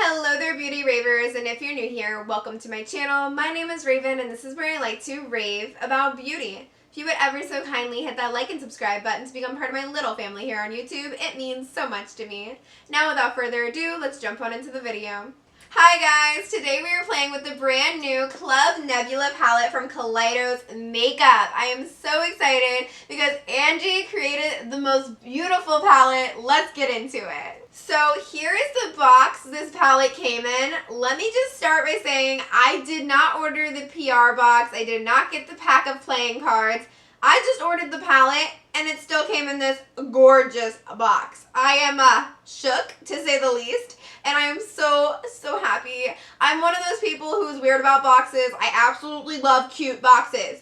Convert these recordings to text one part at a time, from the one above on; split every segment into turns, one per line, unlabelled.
Hello there, beauty ravers, and if you're new here, welcome to my channel. My name is Raven, and this is where I like to rave about beauty. If you would ever so kindly hit that like and subscribe button to become part of my little family here on YouTube, it means so much to me. Now, without further ado, let's jump on into the video. Hi guys! Today we are playing with the brand new Club Nebula palette from Kaleidos Makeup. I am so excited because Angie created the most beautiful palette. Let's get into it. So here is the box this palette came in. Let me just start by saying I did not order the PR box. I did not get the pack of playing cards. I just ordered the palette and it still came in this gorgeous box. I am shook, to say the least. And I am so happy. I'm one of those people who's weird about boxes. I absolutely love cute boxes.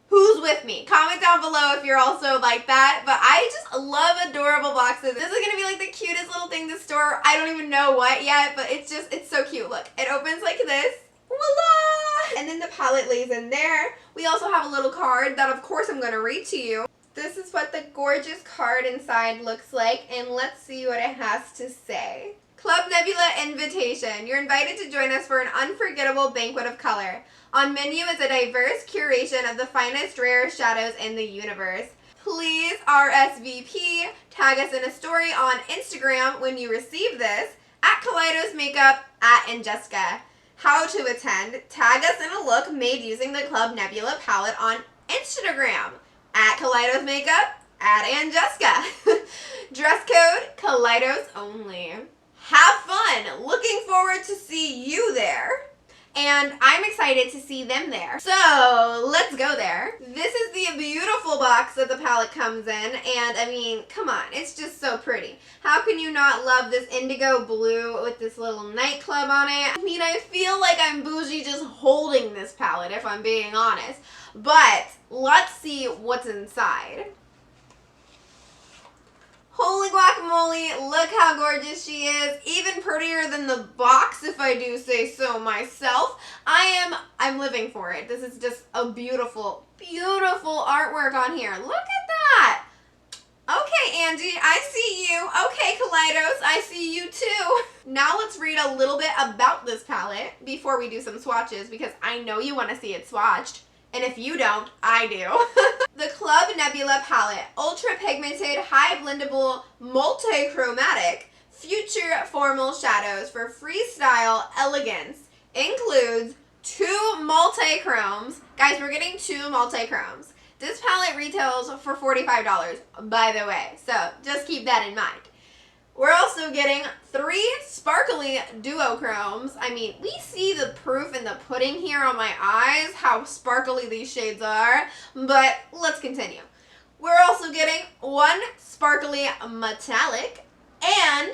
Who's with me? Comment down below if you're also like that. But I just love adorable boxes. This is going to be like the cutest little thing to store. I don't even know what yet, but it's so cute. Look, it opens like this. Voila! And then the palette lays in there. We also have a little card that of course I'm going to read to you. This is what the gorgeous card inside looks like. And let's see what it has to say. Club Nebula invitation. You're invited to join us for an unforgettable banquet of color. On menu is a diverse curation of the finest, rarest shadows in the universe. Please RSVP, tag us in a story on Instagram when you receive this, at Kaleidos Makeup, at Angelica. How to attend, tag us in a look made using the Club Nebula palette on Instagram, at Kaleidos Makeup, at Angelica. Dress code, Kaleidos only. Have fun! Looking forward to see you there. And I'm excited to see them there. So, let's go there. This is the beautiful box that the palette comes in. And, I mean, come on. It's just so pretty. How can you not love this indigo blue with this little nightclub on it? I mean, I feel like I'm bougie just holding this palette, if I'm being honest. But, let's see what's inside. Holy guacamole, look how gorgeous she is. Even prettier than the box, if I do say so myself. I'm living for it. This is just a beautiful, beautiful artwork on here. Look at that. Okay, Angie, I see you. Okay, Kaleidos, I see you too. Now let's read a little bit about this palette before we do some swatches, because I know you want to see it swatched. And if you don't, I do. The Club Nebula palette, ultra pigmented, high blendable, multi-chromatic, future formal shadows for freestyle elegance, includes 2 multi-chromes. Guys, we're getting 2 multi-chromes. This palette retails for $45, by the way, so just keep that in mind. We're also getting 3 sparkly duochromes. I mean, we see the proof in the pudding here on my eyes, how sparkly these shades are, but let's continue. We're also getting 1 sparkly metallic and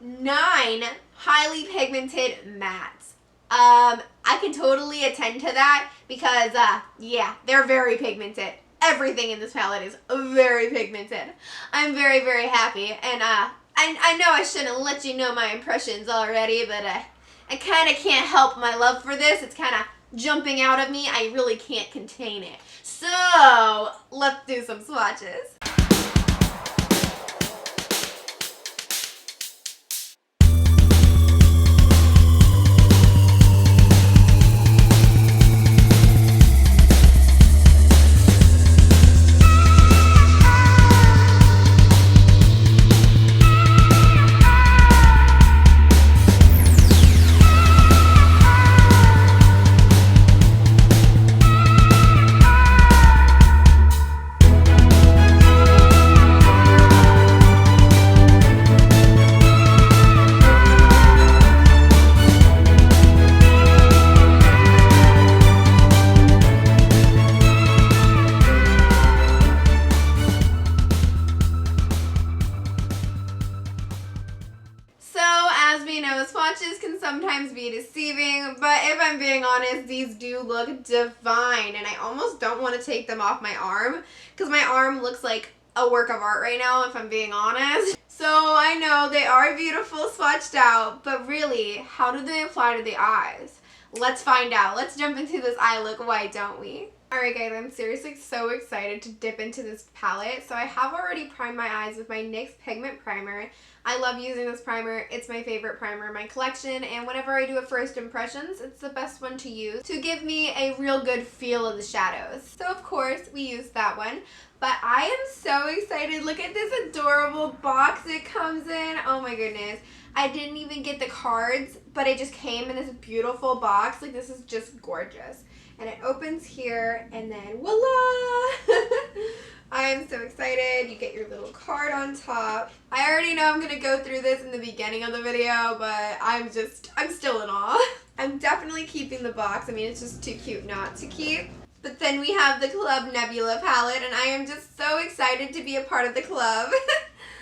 9 highly pigmented mattes. I can totally attend to that because, yeah, they're very pigmented. Everything in this palette is very pigmented. I'm very happy, and, I know I shouldn't let you know my impressions already, but I kind of can't help my love for this. It's kind of jumping out of me. I really can't contain it. So, let's do some swatches. Swatches can sometimes be deceiving, but if I'm being honest, these do look divine, and I almost don't want to take them off my arm because my arm looks like a work of art right now, if I'm being honest. So I know they are beautiful swatched out, but really, how do they apply to the eyes? Let's find out. Let's jump into this eye look, why don't we? Alright guys, I'm seriously so excited to dip into this palette. So I have already primed my eyes with my NYX Pigment Primer. I love using this primer. It's my favorite primer in my collection, and whenever I do a first impressions, it's the best one to use to give me a real good feel of the shadows. So of course, we use that one. But I am so excited. Look at this adorable box it comes in. Oh my goodness. I didn't even get the cards, but it just came in this beautiful box. Like, this is just gorgeous. And it opens here, and then voila! I'm so excited. You get your little card on top. I already know I'm going to go through this in the beginning of the video, but I'm still in awe. I'm definitely keeping the box. I mean, it's just too cute not to keep. But then we have the Club Nebula palette, and I am just so excited to be a part of the club.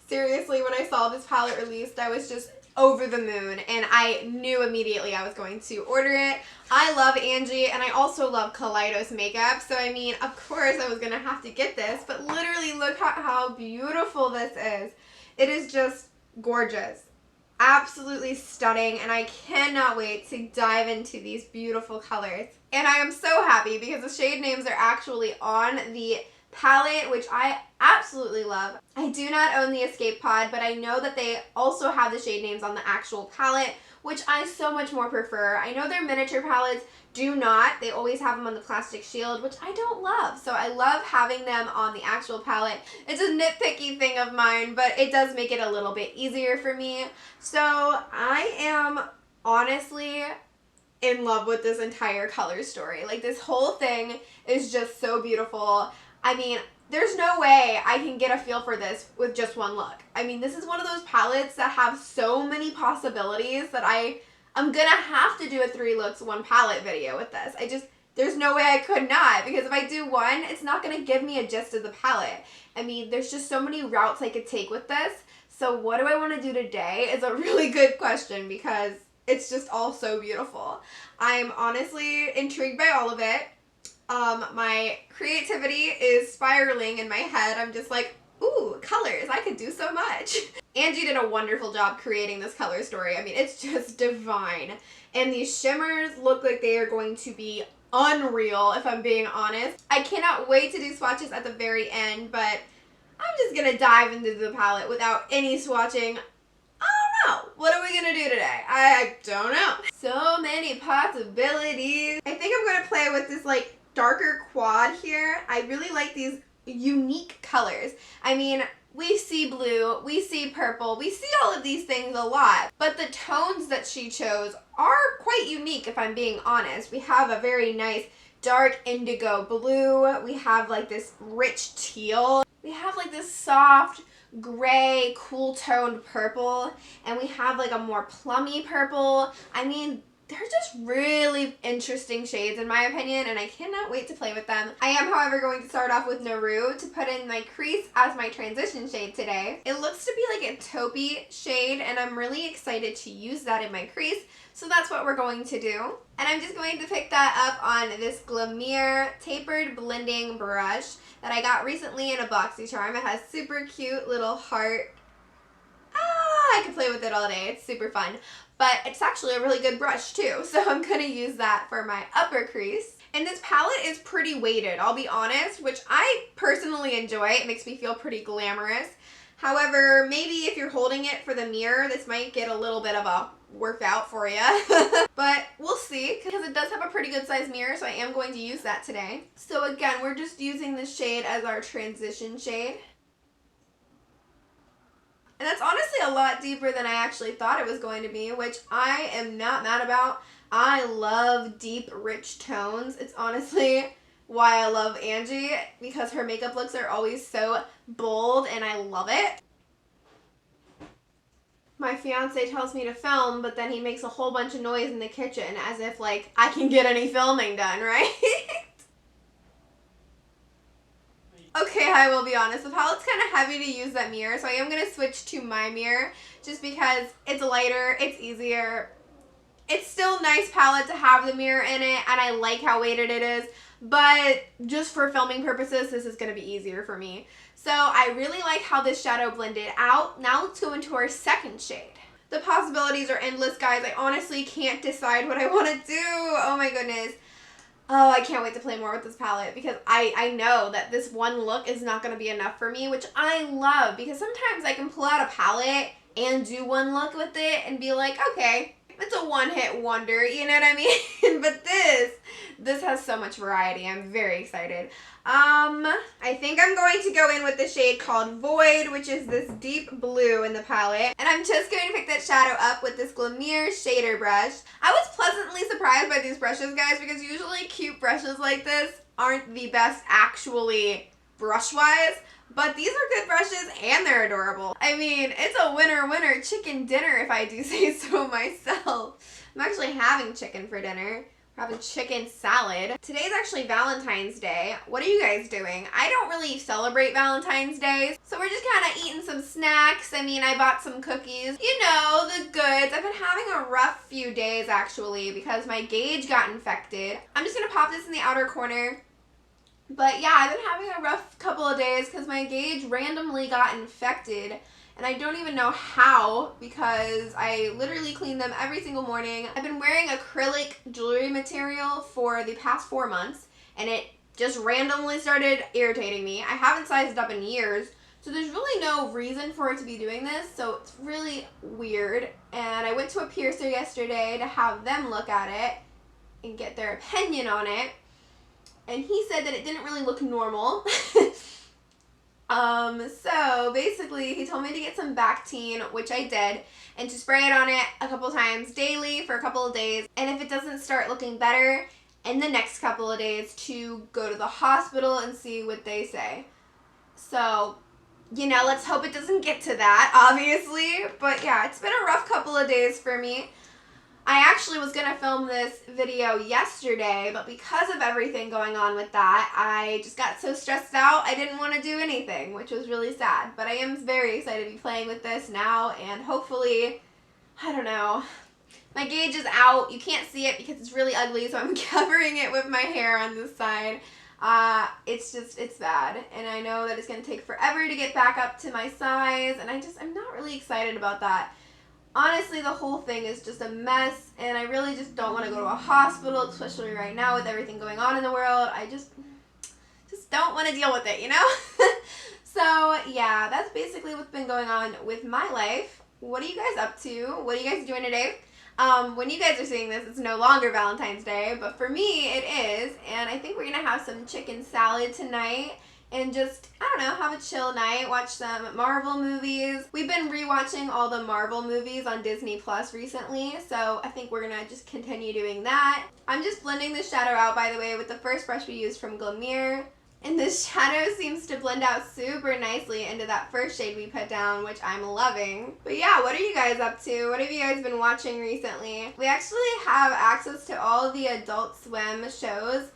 Seriously, when I saw this palette released, I was just over the moon, and I knew immediately I was going to order it. I love Angie, and I also love Kaleidos Makeup, so I mean, of course I was going to have to get this, but literally look at how beautiful this is. It is just gorgeous. Absolutely stunning, and I cannot wait to dive into these beautiful colors. And I am so happy because the shade names are actually on the palette, which I absolutely love. I do not own the Escape Pod, but I know that they also have the shade names on the actual palette, which I so much more prefer. I know their miniature palettes do not. They always have them on the plastic shield, which I don't love. So I love having them on the actual palette. It's a nitpicky thing of mine, but it does make it a little bit easier for me. So I am honestly in love with this entire color story. Like, this whole thing is just so beautiful. I mean, there's no way I can get a feel for this with just one look. I mean, this is one of those palettes that have so many possibilities that I'm gonna have to do a 3 looks 1 palette video with this. There's no way I could not, because if I do one, it's not gonna give me a gist of the palette. I mean, there's just so many routes I could take with this. So what do I want to do today is a really good question, because it's just all so beautiful. I'm honestly intrigued by all of it. My creativity is spiraling in my head. I'm just like, ooh, colors, I could do so much. Angie did a wonderful job creating this color story. I mean, it's just divine. And these shimmers look like they are going to be unreal, if I'm being honest. I cannot wait to do swatches at the very end, but I'm just gonna dive into the palette without any swatching. What are we gonna do today? I don't know. So many possibilities. I think I'm gonna play with this like darker quad here. I really like these unique colors. I mean, we see blue, we see purple, we see all of these things a lot, but the tones that she chose are quite unique, if I'm being honest. We have a very nice dark indigo blue. We have like this rich teal. We have like this soft gray, cool toned purple, and we have like a more plummy purple. I mean, they're just really interesting shades in my opinion, and I cannot wait to play with them. I am, however, going to start off with Naru to put in my crease as my transition shade today. It looks to be like a taupey shade, and I'm really excited to use that in my crease, so that's what we're going to do. And I'm just going to pick that up on this Glamere Tapered Blending Brush that I got recently in a BoxyCharm. It has super cute little heart. I can play with it all day. It's super fun. But it's actually a really good brush too, so I'm going to use that for my upper crease. And this palette is pretty weighted, I'll be honest, which I personally enjoy. It makes me feel pretty glamorous. However, maybe if you're holding it for the mirror, this might get a little bit of a workout for you. But we'll see, because it does have a pretty good size mirror, so I am going to use that today. So again, we're just using this shade as our transition shade. And that's honestly a lot deeper than I actually thought it was going to be, which I am not mad about. I love deep, rich tones. It's honestly why I love Angie, because her makeup looks are always so bold, and I love it. My fiance tells me to film, but then he makes a whole bunch of noise in the kitchen as if, like, I can get any filming done, right? Okay, I will be honest, the palette's kind of heavy to use that mirror, so I am going to switch to my mirror just because it's lighter, it's easier. It's still a nice palette to have the mirror in it, and I like how weighted it is, but just for filming purposes, this is going to be easier for me. So I really like how this shadow blended out. Now let's go into our second shade. The possibilities are endless, guys. I honestly can't decide what I want to do. Oh my goodness. Oh, I can't wait to play more with this palette, because I know that this one look is not going to be enough for me, which I love, because sometimes I can pull out a palette and do one look with it and be like, okay, it's a one-hit wonder, you know what I mean? But this has so much variety. I'm very excited. I think I'm going to go in with the shade called Void, which is this deep blue in the palette. And I'm just going to pick that shadow up with this Glimmer shader brush. I was pleasantly surprised by these brushes, guys, because usually cute brushes like this aren't the best actually brush-wise. But these are good brushes and they're adorable. I mean, it's a winner chicken dinner if I do say so myself. I'm actually having chicken for dinner. We're having chicken salad. Today's actually Valentine's Day. What are you guys doing? I don't really celebrate Valentine's Day, so we're just kind of eating some snacks. I mean, I bought some cookies. You know, the goods. I've been having a rough few days actually because my gauge got infected. I'm just gonna pop this in the outer corner. But yeah, I've been having a rough couple of days because my gauge randomly got infected. And I don't even know how because I literally clean them every single morning. I've been wearing acrylic jewelry material for the past 4 months and it just randomly started irritating me. I haven't sized up in years, so there's really no reason for it to be doing this, so it's really weird. And I went to a piercer yesterday to have them look at it and get their opinion on it. And he said that it didn't really look normal. So basically he told me to get some Bactine, which I did, and to spray it on it a couple times daily for a couple of days. And if it doesn't start looking better in the next couple of days, to go to the hospital and see what they say. So, you know, let's hope it doesn't get to that, obviously. But yeah, it's been a rough couple of days for me. I actually was going to film this video yesterday, but because of everything going on with that, I just got so stressed out I didn't want to do anything, which was really sad. But I am very excited to be playing with this now, and hopefully, I don't know, my gauge is out. You can't see it because it's really ugly, so I'm covering it with my hair on this side. It's bad, and I know that it's going to take forever to get back up to my size, and I'm not really excited about that. Honestly, the whole thing is just a mess, and I really just don't want to go to a hospital, especially right now with everything going on in the world. I just don't want to deal with it, you know? So, yeah, that's basically what's been going on with my life. What are you guys up to? What are you guys doing today? When you guys are seeing this, it's no longer Valentine's Day, but for me, it is, and I think we're going to have some chicken salad tonight. And just, I don't know, have a chill night, watch some Marvel movies. We've been rewatching all the Marvel movies on Disney Plus recently, so I think we're gonna just continue doing that. I'm just blending the shadow out, by the way, with the first brush we used from Glimmer. And this shadow seems to blend out super nicely into that first shade we put down, which I'm loving. But yeah, what are you guys up to? What have you guys been watching recently? We actually have access to all of the Adult Swim shows.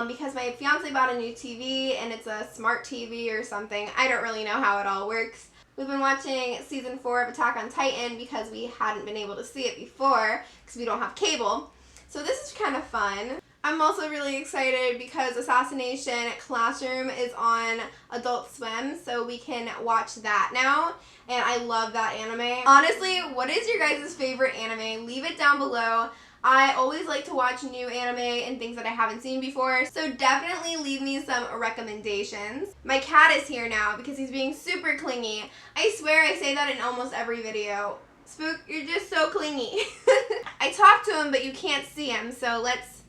Because my fiance bought a new TV and it's a smart TV or something. I don't really know how it all works. We've been watching season 4 of Attack on Titan because we hadn't been able to see it before because we don't have cable. So this is kind of fun. I'm also really excited because Assassination Classroom is on Adult Swim, so we can watch that now. And I love that anime. Honestly, what is your guys' favorite anime? Leave it down below. I always like to watch new anime and things that I haven't seen before, so definitely leave me some recommendations. My cat is here now because he's being super clingy. I swear I say that in almost every video. Spook, you're just so clingy. I talk to him, but you can't see him, so let's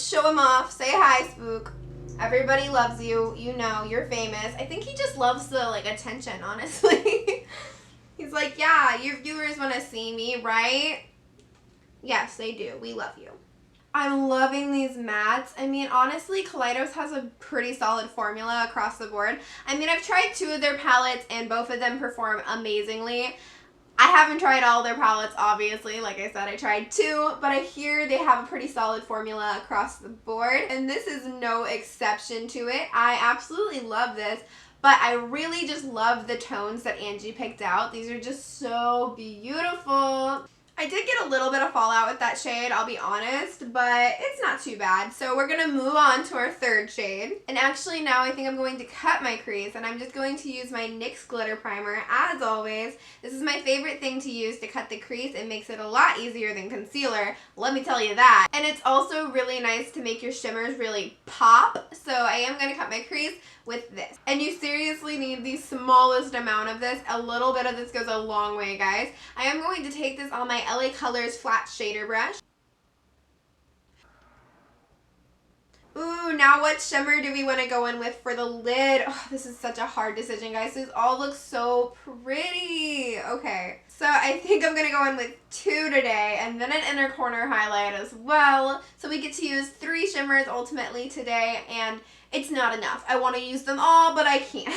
show him off. Say hi, Spook. Everybody loves you. You know, you're famous. I think he just loves the, attention, honestly. He's like, yeah, your viewers want to see me, right? Yes, they do. We love you. I'm loving these mattes. I mean, honestly, Kaleidos has a pretty solid formula across the board. I mean, I've tried 2 of their palettes and both of them perform amazingly. I haven't tried all their palettes, obviously. Like I said, I tried 2, but I hear they have a pretty solid formula across the board, and this is no exception to it. I absolutely love this, but I really just love the tones that Angie picked out. These are just so beautiful. I did get a little bit of fallout with that shade, I'll be honest, but it's not too bad. So we're going to move on to our third shade. And actually now I think I'm going to cut my crease, and I'm just going to use my NYX Glitter Primer as always. This is my favorite thing to use to cut the crease. It makes it a lot easier than concealer, let me tell you that. And it's also really nice to make your shimmers really pop. So I am going to cut my crease with this. And you seriously need the smallest amount of this. A little bit of this goes a long way, guys. I am going to take this on my LA Colors flat shader brush. Ooh, now what shimmer do we want to go in with for the lid? Oh, this is such a hard decision, guys. These all look so pretty. Okay, so I think I'm going to go in with 2 today, and then an inner corner highlight as well. So we get to use 3 shimmers ultimately today, and it's not enough. I want to use them all, but I can't.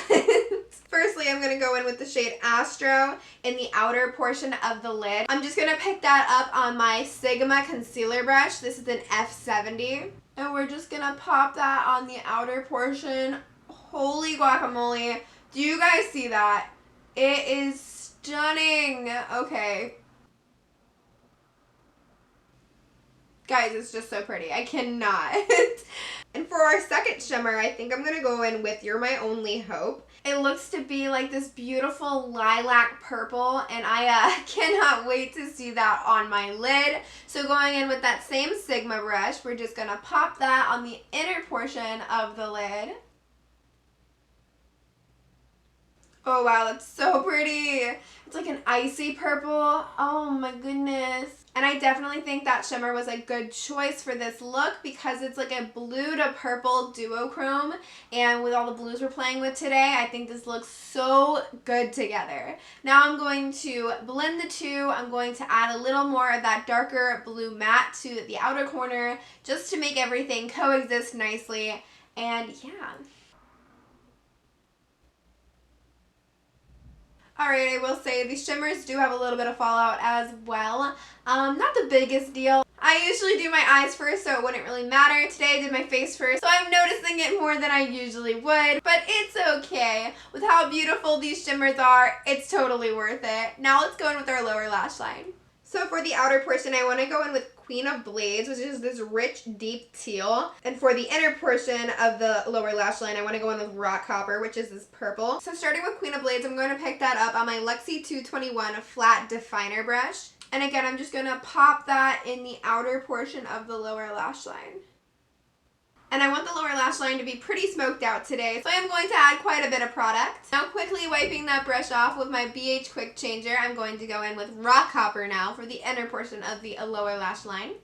Firstly, I'm going to go in with the shade Astro in the outer portion of the lid. I'm just going to pick that up on my Sigma concealer brush. This is an F70. And we're just going to pop that on the outer portion. Holy guacamole. Do you guys see that? It is stunning. Okay. Guys, it's just so pretty. I cannot. And for our second shimmer, I think I'm going to go in with You're My Only Hope. It looks to be like this beautiful lilac purple, and I cannot wait to see that on my lid. So going in with that same Sigma brush, we're just going to pop that on the inner portion of the lid. Oh wow, that's so pretty. It's like an icy purple. Oh my goodness. And I definitely think that shimmer was a good choice for this look because it's like a blue to purple duochrome. And with all the blues we're playing with today, I think this looks so good together. Now I'm going to blend the two. I'm going to add a little more of that darker blue matte to the outer corner just to make everything coexist nicely. And yeah. Alright, I will say these shimmers do have a little bit of fallout as well. Not the biggest deal. I usually do my eyes first, so it wouldn't really matter. Today I did my face first, so I'm noticing it more than I usually would, but it's okay. With how beautiful these shimmers are, it's totally worth it. Now let's go in with our lower lash line. So for the outer portion, I want to go in with Queen of Blades, which is this rich, deep teal. And for the inner portion of the lower lash line, I want to go in with Rock Copper, which is this purple. So starting with Queen of Blades, I'm going to pick that up on my Luxie 221 flat definer brush. And again, I'm just going to pop that in the outer portion of the lower lash line. And I want the lower lash line to be pretty smoked out today, so I am going to add quite a bit of product. Now quickly wiping that brush off with my BH Quick Changer, I'm going to go in with Rock Copper now for the inner portion of the lower lash line.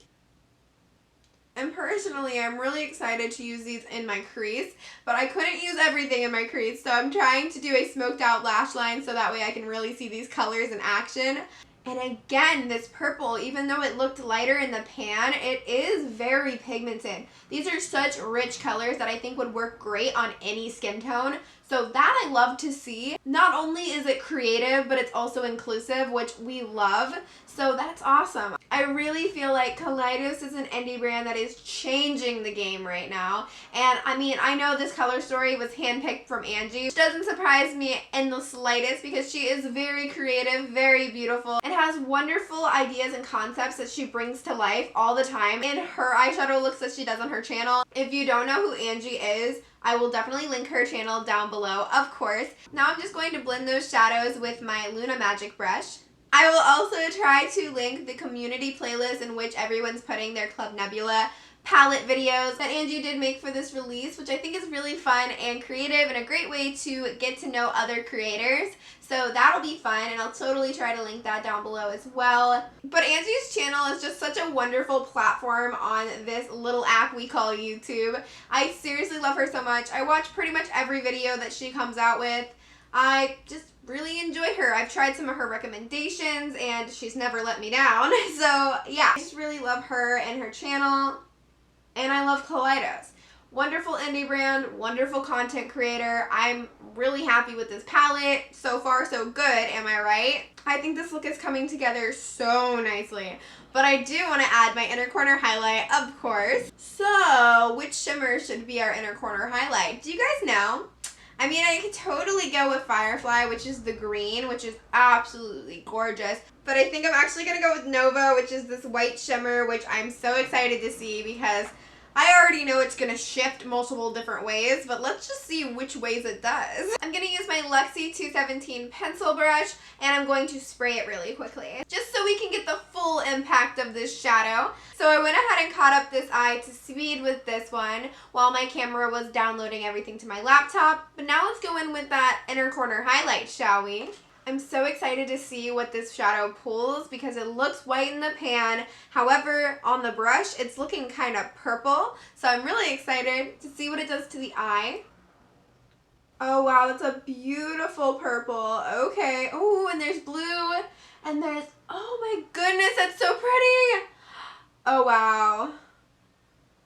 And personally, I'm really excited to use these in my crease, but I couldn't use everything in my crease, so I'm trying to do a smoked out lash line so that way I can really see these colors in action. And again, this purple, even though it looked lighter in the pan, it is very pigmented. These are such rich colors that I think would work great on any skin tone. So that I love to see. Not only is it creative, but it's also inclusive, which we love. So that's awesome. I really feel like Kaleidos is an indie brand that is changing the game right now. And I mean, I know this color story was handpicked from Angie, which doesn't surprise me in the slightest because she is very creative, very beautiful, and has wonderful ideas and concepts that she brings to life all the time in her eyeshadow looks that she does on her channel. If you don't know who Angie is, I will definitely link her channel down below, of course. Now I'm just going to blend those shadows with my Luna Magic brush. I will also try to link the community playlist in which everyone's putting their Club Nebula palette videos that Angie did make for this release, which I think is really fun and creative and a great way to get to know other creators. So that'll be fun, and I'll totally try to link that down below as well. But Angie's channel is just such a wonderful platform on this little app we call YouTube. I seriously love her so much. I watch pretty much every video that she comes out with. I just really enjoy her. I've tried some of her recommendations and she's never let me down. So yeah, I just really love her and her channel. And I love Kaleidos. Wonderful indie brand, wonderful content creator. I'm really happy with this palette. So far, so good, am I right? I think this look is coming together so nicely. But I do want to add my inner corner highlight, of course. So, which shimmer should be our inner corner highlight? Do you guys know? I mean, I could totally go with Firefly, which is the green, which is absolutely gorgeous. But I think I'm actually going to go with Nova, which is this white shimmer, which I'm so excited to see because I already know it's going to shift multiple different ways, but let's just see which ways it does. I'm going to use my Luxie 217 pencil brush, and I'm going to spray it really quickly, just so we can get the full impact of this shadow. So I went ahead and caught up this eye to speed with this one while my camera was downloading everything to my laptop. But now let's go in with that inner corner highlight, shall we? I'm so excited to see what this shadow pulls because it looks white in the pan. However, on the brush, it's looking kind of purple. So I'm really excited to see what it does to the eye. Oh, wow, that's a beautiful purple. Okay. Oh, and there's blue. And there's, oh my goodness, that's so pretty. Oh, wow.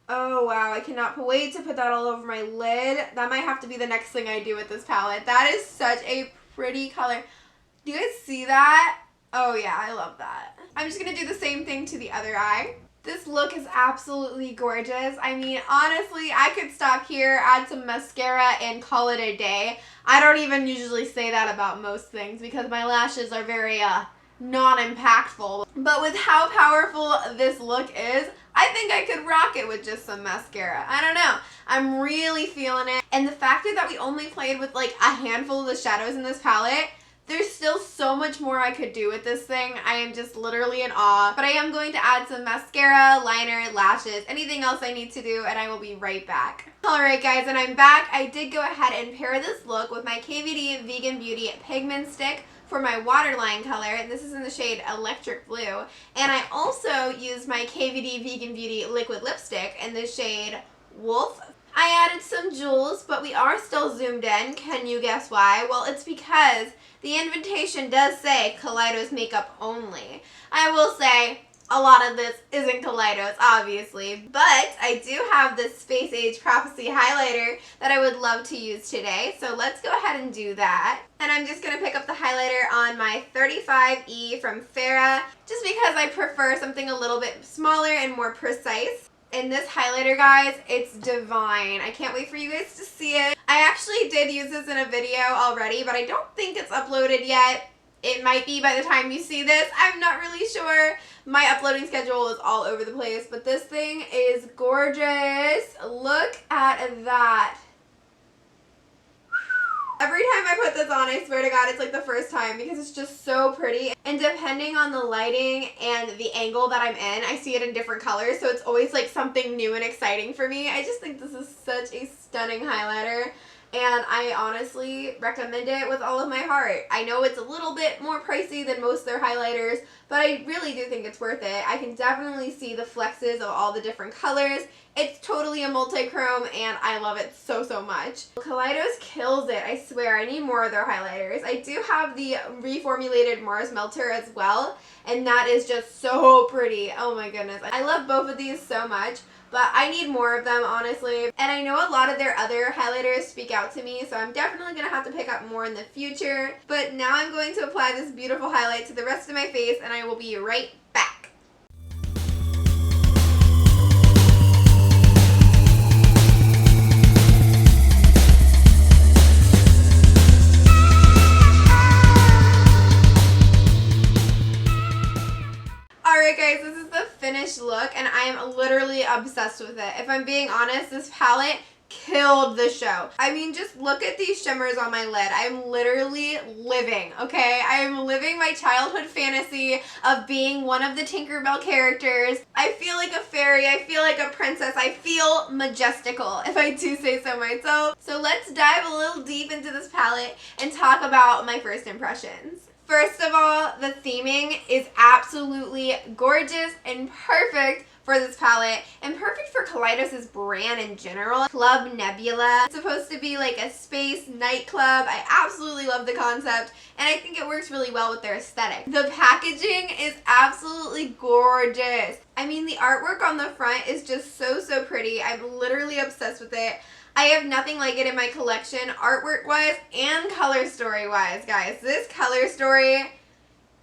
Oh, wow. I cannot wait to put that all over my lid. That might have to be the next thing I do with this palette. That is such a pretty color. Do you guys see that? Oh yeah, I love that. I'm just gonna do the same thing to the other eye. This look is absolutely gorgeous. I mean, honestly, I could stop here, add some mascara, and call it a day. I don't even usually say that about most things because my lashes are very non-impactful. But with how powerful this look is, I think I could rock it with just some mascara. I don't know. I'm really feeling it. And the fact that we only played with like a handful of the shadows in this palette, there's still so much more I could do with this thing. I am just literally in awe. But I am going to add some mascara, liner, lashes, anything else I need to do, and I will be right back. Alright guys, and I'm back. I did go ahead and pair this look with my KVD Vegan Beauty Pigment Stick for my waterline color. This is in the shade Electric Blue. And I also used my KVD Vegan Beauty Liquid Lipstick in the shade Wolf. I added some jewels, but we are still zoomed in. Can you guess why? Well, it's because the invitation does say Kaleidos Makeup only. I will say a lot of this isn't Kaleidos, obviously, but I do have this Space Age Prophecy highlighter that I would love to use today, so let's go ahead and do that. And I'm just going to pick up the highlighter on my 35E from Farrah, just because I prefer something a little bit smaller and more precise. And this highlighter, guys, it's divine. I can't wait for you guys to see it. I actually did use this in a video already, but I don't think it's uploaded yet. It might be by the time you see this. I'm not really sure. My uploading schedule is all over the place, but this thing is gorgeous. Look at that. Every time I put this on, I swear to God, it's like the first time because it's just so pretty. And depending on the lighting and the angle that I'm in, I see it in different colors. So it's always like something new and exciting for me. I just think this is such a stunning highlighter. And I honestly recommend it with all of my heart. I know it's a little bit more pricey than most of their highlighters, but I really do think it's worth it. I can definitely see the flexes of all the different colors. It's totally a multi-chrome, and I love it so, so much. Kaleidos kills it, I swear. I need more of their highlighters. I do have the reformulated Mars Melter as well, and that is just so pretty. Oh my goodness. I love both of these so much. But I need more of them, honestly. And I know a lot of their other highlighters speak out to me, so I'm definitely going to have to pick up more in the future. But now I'm going to apply this beautiful highlight to the rest of my face, and I will be right back. Alright guys, this is the finished look, and I am literally obsessed with it. If I'm being honest, this palette killed the show. I mean, just look at these shimmers on my lid. I'm literally living, okay? I am living my childhood fantasy of being one of the Tinkerbell characters. I feel like a fairy. I feel like a princess. I feel majestical, if I do say so myself. So let's dive a little deep into this palette and talk about my first impressions. First of all, the theming is absolutely gorgeous and perfect for this palette, and perfect for Kaleidos' brand in general. Club Nebula. It's supposed to be like a space nightclub. I absolutely love the concept, and I think it works really well with their aesthetic. The packaging is absolutely gorgeous. I mean, the artwork on the front is just so, so pretty. I'm literally obsessed with it. I have nothing like it in my collection, artwork-wise and color story-wise, guys. This color story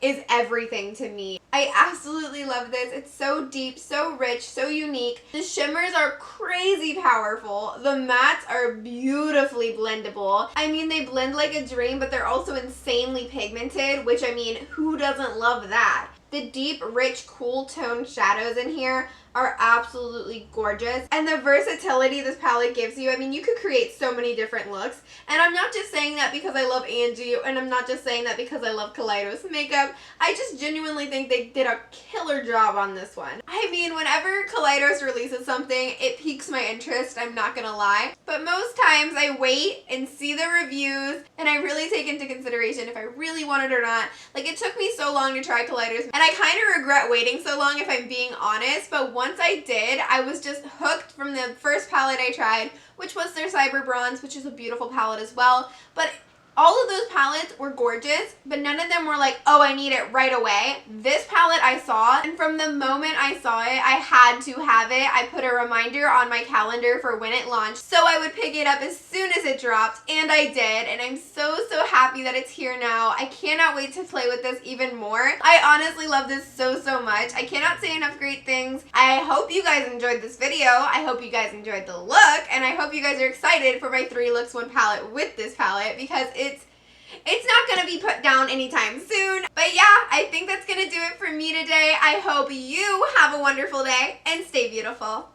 is everything to me. I absolutely love this. It's so deep, so rich, so unique. The shimmers are crazy powerful. The mattes are beautifully blendable. I mean, they blend like a dream, but they're also insanely pigmented, which, I mean, who doesn't love that? The deep, rich, cool tone shadows in here are absolutely gorgeous. And the versatility this palette gives you, I mean, you could create so many different looks. And I'm not just saying that because I love Angie, and I'm not just saying that because I love Kaleidos Makeup. I just genuinely think they did a killer job on this one. I mean, whenever Kaleidos releases something, it piques my interest, I'm not gonna lie. But most times I wait and see the reviews, and I really take into consideration if I really want it or not. Like, it took me so long to try Kaleidos, and I kind of regret waiting so long if I'm being honest, but once I did, I was just hooked from the first palette I tried, which was their Cyber Bronze, which is a beautiful palette as well. But all of those palettes were gorgeous, but none of them were like, oh, I need it right away. This palette I saw, and from the moment I saw it, I had to have it. I put a reminder on my calendar for when it launched, so I would pick it up as soon as it dropped, and I did, and I'm so happy that it's here now. I cannot wait to play with this even more. I honestly love this so much. I cannot say enough great things. I hope you guys enjoyed this video. I hope you guys enjoyed the look, and I hope you guys are excited for my 3 looks 1 palette with this palette, because it's not going to be put down anytime soon. But yeah, I think that's going to do it for me today. I hope you have a wonderful day and stay beautiful.